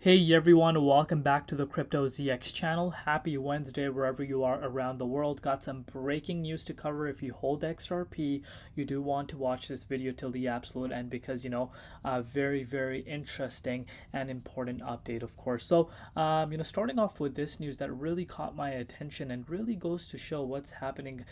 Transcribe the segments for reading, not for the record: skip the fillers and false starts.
Hey everyone, welcome back to the Crypto ZX channel. Happy Wednesday wherever you are around the world. Got some breaking news to cover. If you hold XRP, you do want to watch this video till the absolute end because very interesting and important update, of course. So starting off with this news that really caught my attention and really goes to show what's happening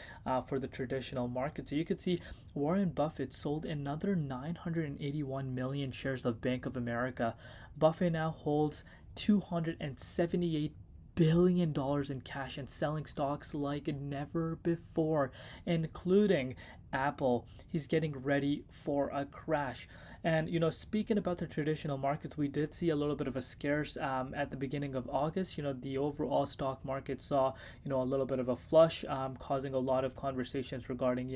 for the traditional market. So you could see Warren Buffett sold another 981 million shares of Bank of America. Buffett now holds $278 billion in cash and selling stocks like never before, including Apple. He's getting ready for a crash. And speaking about the traditional markets, we did see a little bit of a scarce at the beginning of August. The overall stock market saw a little bit of a flush, causing a lot of conversations regarding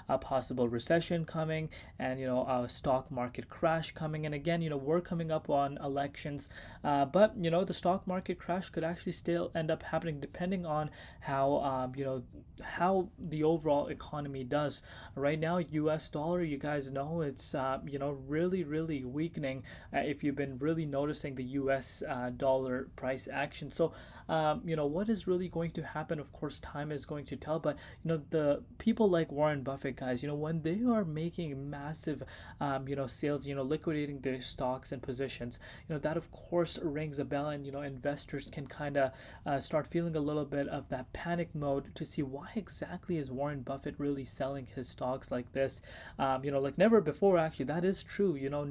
a possible recession coming and a stock market crash coming. And again, we're coming up on elections, but the stock market crash could actually still end up happening depending on how how the overall economy does. Right now, US dollar, you guys know it's really weakening. If you've been really noticing the US dollar price action. So what is really going to happen, of course time is going to tell. But the people like Warren Buffett, guys, when they are making massive sales, liquidating their stocks and positions, that of course rings a bell. And investors can kind of start feeling a little bit of that panic mode to see why exactly is Warren Buffett really selling his stocks like this. Like never before. Actually, that is true.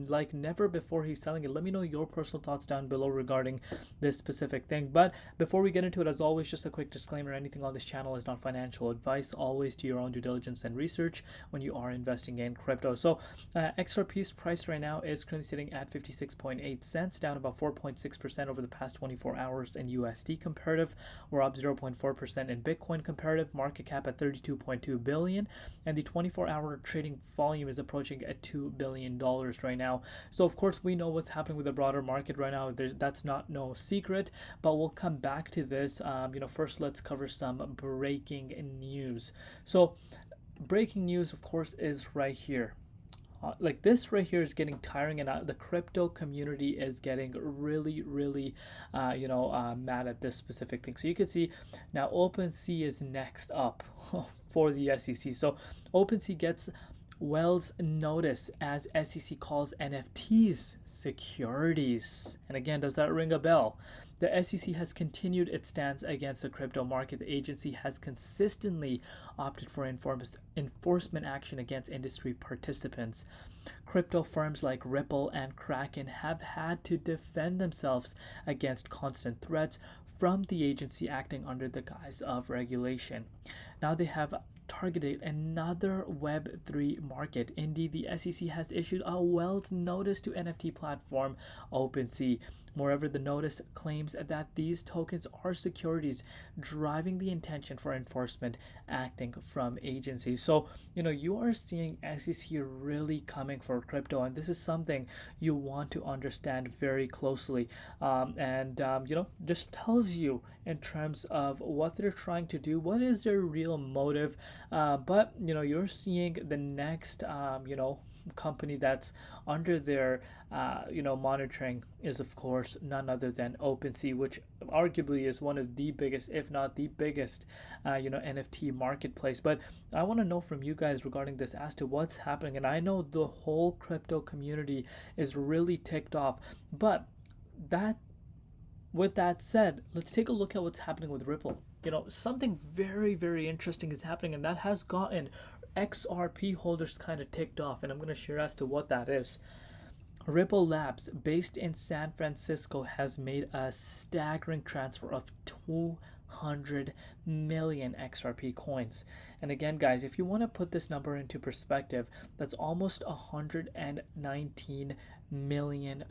Like never before he's selling it. Let me know your personal thoughts down below regarding this specific thing. But before we get into it, as always, just a quick disclaimer: anything on this channel is not financial advice. Always do your own due diligence and research when you are investing in crypto. So XRP's price right now is currently sitting at 56.8 cents, down about 4.6% over the past 24 hours in USD comparative. We're up 0.4% in Bitcoin comparative. Market cap at 32.2 billion, and the 24-hour trading volume is approaching at $2 billion right now. So of course we know what's happening with the broader market right now. That's not no secret, but we'll come back to this. First let's cover some breaking news. So breaking news, of course, is right here. Like this right here is getting tiring, and the crypto community is getting really mad at this specific thing. So you can see now OpenSea is next up for the SEC. So OpenSea gets Wells notice as SEC calls NFTs securities. And again, does that ring a bell? The SEC has continued its stance against the crypto market. The agency has consistently opted for enforcement action against industry participants. Crypto firms like Ripple and Kraken have had to defend themselves against constant threats from the agency acting under the guise of regulation. Now they have targeted another Web3 market. Indeed, the SEC has issued a Wells notice to NFT platform OpenSea. Moreover, the notice claims that these tokens are securities, driving the intention for enforcement acting from agencies. So, you are seeing SEC really coming for crypto, and this is something you want to understand very closely. Just tells you in terms of what they're trying to do, what is their real motive. But you're seeing the next company that's under their monitoring is of course none other than OpenSea, which arguably is one of the biggest, if not the biggest NFT marketplace. But I want to know from you guys regarding this as to what's happening. And I know the whole crypto community is really ticked off, but with that said, let's take a look at what's happening with Ripple. Something very interesting is happening, and that has gotten XRP holders kind of ticked off, and I'm going to share as to what that is. Ripple Labs, based in San Francisco, has made a staggering transfer of 200 million XRP coins. And again, guys, if you want to put this number into perspective, that's almost $119 million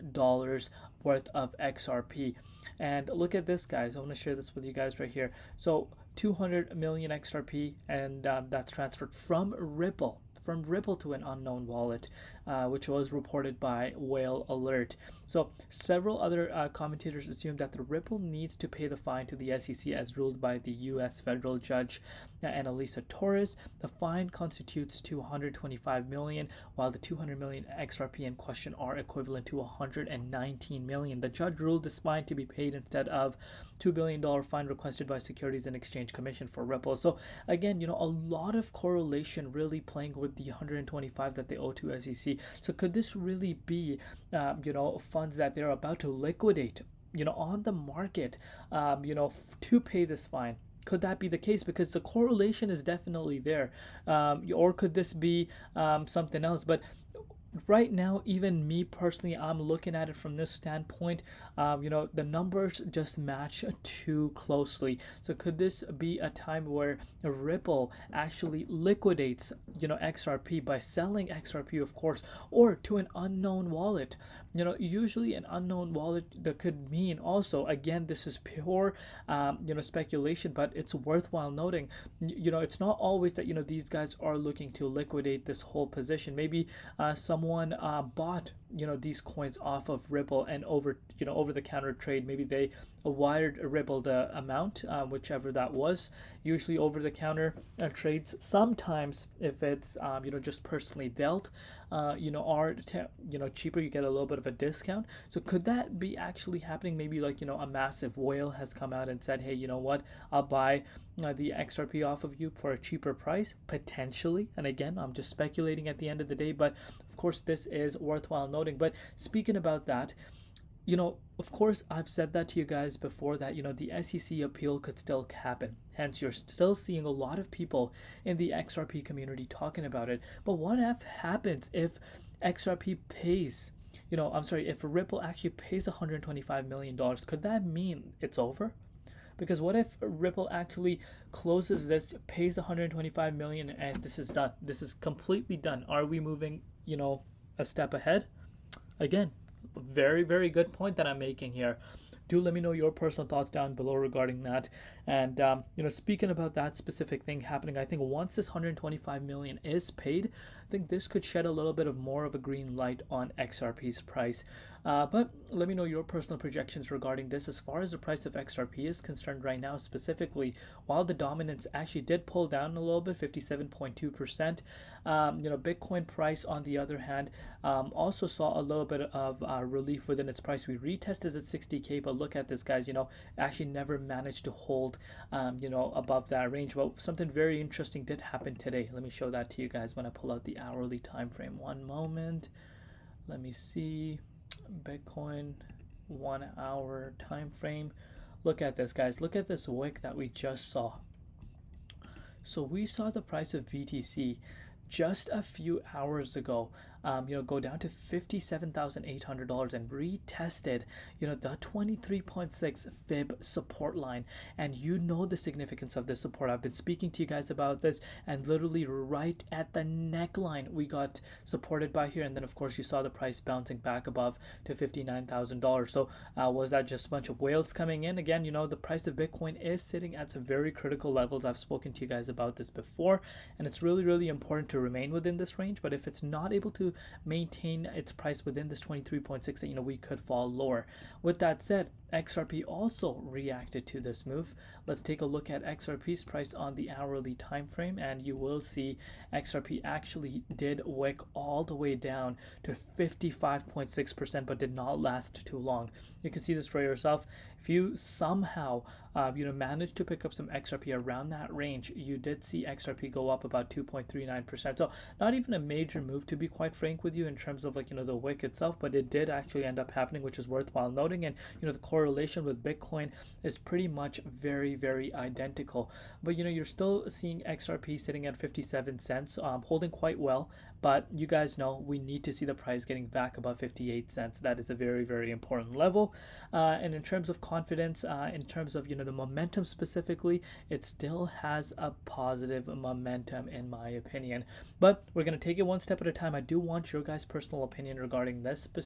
worth of XRP. And look at this, guys. I want to share this with you guys right here. So 200 million XRP, and that's transferred from Ripple to an unknown wallet. which was reported by Whale Alert. So several other commentators assume that the Ripple needs to pay the fine to the SEC as ruled by the U.S. federal judge Annalisa Torres. The fine constitutes to 125 million, while the 200 million XRP in question are equivalent to 119 million. The judge ruled this fine to be paid instead of $2 billion fine requested by Securities and Exchange Commission for Ripple. So again, a lot of correlation really playing with the 125 that they owe to SEC. So could this really be, funds that they're about to liquidate, on the market, to pay this fine? Could that be the case? Because the correlation is definitely there. Or could this be something else? But right now, even me personally, I'm looking at it from this standpoint. The numbers just match too closely. So could this be a time where Ripple actually liquidates, XRP by selling XRP, of course, or to an unknown wallet? Usually an unknown wallet that could mean also, again, this is pure, speculation, but it's worthwhile noting, it's not always that, these guys are looking to liquidate this whole position. Maybe someone bought, these coins off of Ripple and over the counter trade. Maybe they wired Ripple the amount, whichever that was. Usually over the counter trades. Sometimes if it's just personally dealt, are cheaper, you get a little bit of a discount. So could that be actually happening? Maybe like a massive whale has come out and said, hey, you know what, I'll buy the XRP off of you for a cheaper price, potentially. And again, I'm just speculating at the end of the day, but of course this is worthwhile noting. But speaking about that, of course, I've said that to you guys before that, the SEC appeal could still happen. Hence, you're still seeing a lot of people in the XRP community talking about it. But what happens if XRP pays, if Ripple actually pays $125 million? Could that mean it's over? Because what if Ripple actually closes this, pays 125 million, and this is done? This is completely done. Are we moving, a step ahead? Again, very, very good point that I'm making here. Do let me know your personal thoughts down below regarding that. And speaking about that specific thing happening, I think once this 125 million is paid, I think this could shed a little bit of more of a green light on XRP's price. But let me know your personal projections regarding this. As far as the price of XRP is concerned right now, specifically, while the dominance actually did pull down a little bit, 57.2%, Bitcoin price, on the other hand, also saw a little bit of relief within its price. We retested at 60K, but look at this, guys, actually never managed to hold, above that range. Well, something very interesting did happen today. Let me show that to you guys when I pull out the hourly time frame. One moment. Let me see. Bitcoin 1 hour time frame. Look at this, guys. Look at this wick that we just saw. So we saw the price of BTC just a few hours ago, go down to $57,800 and retested, the 23.6 fib support line. And the significance of this support. I've been speaking to you guys about this, and literally right at the neckline, we got supported by here. And then, of course, you saw the price bouncing back above to $59,000. So was that just a bunch of whales coming in? Again, the price of Bitcoin is sitting at some very critical levels. I've spoken to you guys about this before, and it's really, really important to remain within this range. But if it's not able to maintain its price within this 23.6, that we could fall lower. With that said, XRP also reacted to this move. Let's take a look at XRP's price on the hourly time frame, and you will see XRP actually did wick all the way down to 55.6%, but did not last too long. You can see this for yourself. If you somehow managed to pick up some XRP around that range, you did see XRP go up about 2.39%. So not even a major move, to be quite frank with you, in terms of the wick itself, but it did actually end up happening, which is worthwhile noting. And the correlation with Bitcoin is pretty much very, very identical. But you're still seeing XRP sitting at 57 cents, holding quite well. But you guys know we need to see the price getting back above 58 cents. That is a very, very important level. And in terms of confidence, in terms of the momentum specifically, it still has a positive momentum in my opinion. But we're going to take it one step at a time. I do want your guys' personal opinion regarding this specific